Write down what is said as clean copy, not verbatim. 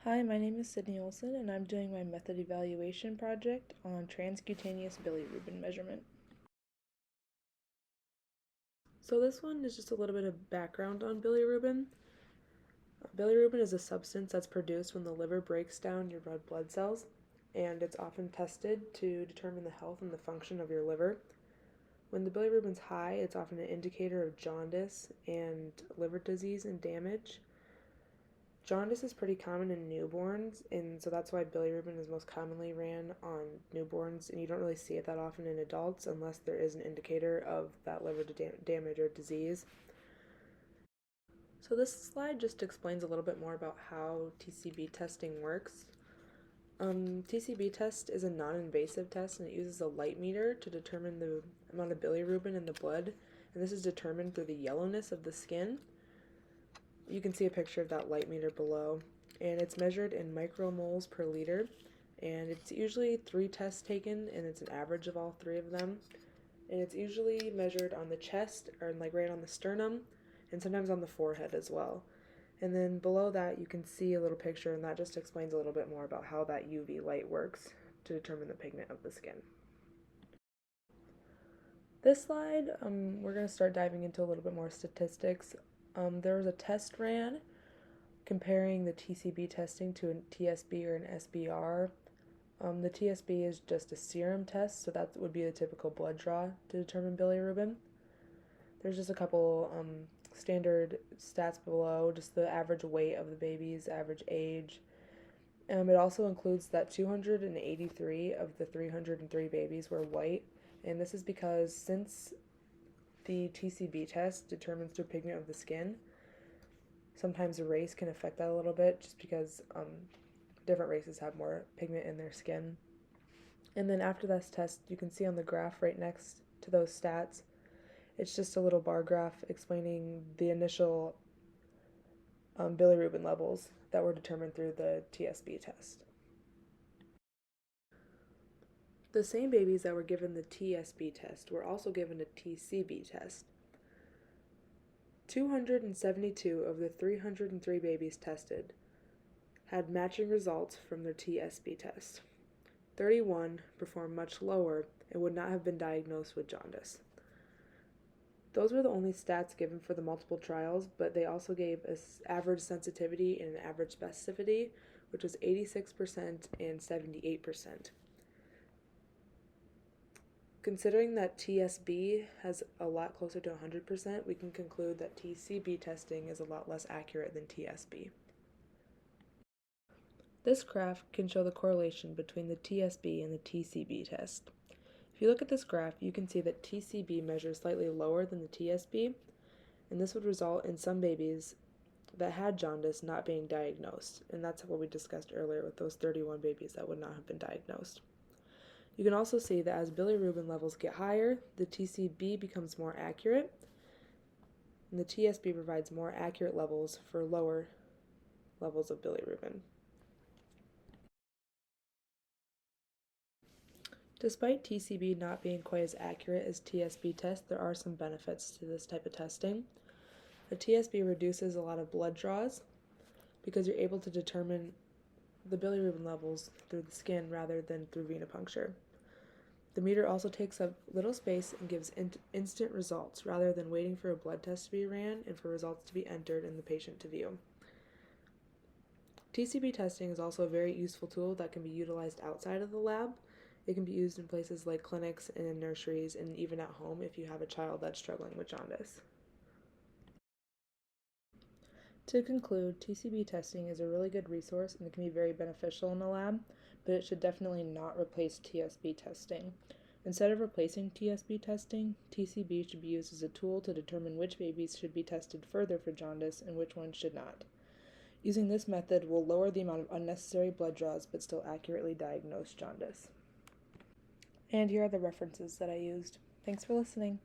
Hi, my name is Sydney Olson, and I'm doing my method evaluation project on transcutaneous bilirubin measurement. So this one is just a little bit of background on bilirubin. Bilirubin is a substance that's produced when the liver breaks down your red blood cells, and it's often tested to determine the health and the function of your liver. When the bilirubin's high, it's often an indicator of jaundice and liver disease and damage. Jaundice is pretty common in newborns, and so that's why bilirubin is most commonly ran on newborns, and you don't really see it that often in adults unless there is an indicator of that liver damage or disease. So this slide just explains a little bit more about how TCB testing works. TCB test is a non-invasive test, and it uses a light meter to determine the amount of bilirubin in the blood, and this is determined through the yellowness of the skin. You can see a picture of that light meter below, and it's measured in micromoles per liter, and it's usually 3 tests taken, and it's an average of all 3 of them, and it's usually measured on the chest, or like right on the sternum, and sometimes on the forehead as well. And then below that you can see a little picture, and that just explains a little bit more about how that UV light works to determine the pigment of the skin. This slide, we're going to start diving into a little bit more statistics. There was a test ran comparing the TCB testing to a TSB or an SBR. The TSB is just a serum test, so that would be the typical blood draw to determine bilirubin. There's just a couple standard stats below, just the average weight of the babies, average age. It also includes that 283 of the 303 babies were white, and this is because since the TCB test determines the pigment of the skin, sometimes race can affect that a little bit just because different races have more pigment in their skin. And then after this test, you can see on the graph right next to those stats, it's just a little bar graph explaining the initial bilirubin levels that were determined through the TSB test. The same babies that were given the TSB test were also given a TCB test. 272 of the 303 babies tested had matching results from their TSB test. 31 performed much lower and would not have been diagnosed with jaundice. Those were the only stats given for the multiple trials, but they also gave us average sensitivity and an average specificity, which was 86% and 78%. Considering that TSB has a lot closer to 100%, we can conclude that TCB testing is a lot less accurate than TSB. This graph can show the correlation between the TSB and the TCB test. If you look at this graph, you can see that TCB measures slightly lower than the TSB, and this would result in some babies that had jaundice not being diagnosed, and that's what we discussed earlier with those 31 babies that would not have been diagnosed. You can also see that as bilirubin levels get higher, the TCB becomes more accurate, and the TSB provides more accurate levels for lower levels of bilirubin. Despite TCB not being quite as accurate as TSB tests, there are some benefits to this type of testing. A TSB reduces a lot of blood draws because you're able to determine the bilirubin levels through the skin rather than through venipuncture. The meter also takes up little space and gives instant results rather than waiting for a blood test to be ran and for results to be entered and the patient to view. TCB testing is also a very useful tool that can be utilized outside of the lab. It can be used in places like clinics and in nurseries and even at home if you have a child that's struggling with jaundice. To conclude, TCB testing is a really good resource and it can be very beneficial in the lab, but it should definitely not replace TSB testing. Instead of replacing TSB testing, TCB should be used as a tool to determine which babies should be tested further for jaundice and which ones should not. Using this method will lower the amount of unnecessary blood draws but still accurately diagnose jaundice. And here are the references that I used. Thanks for listening.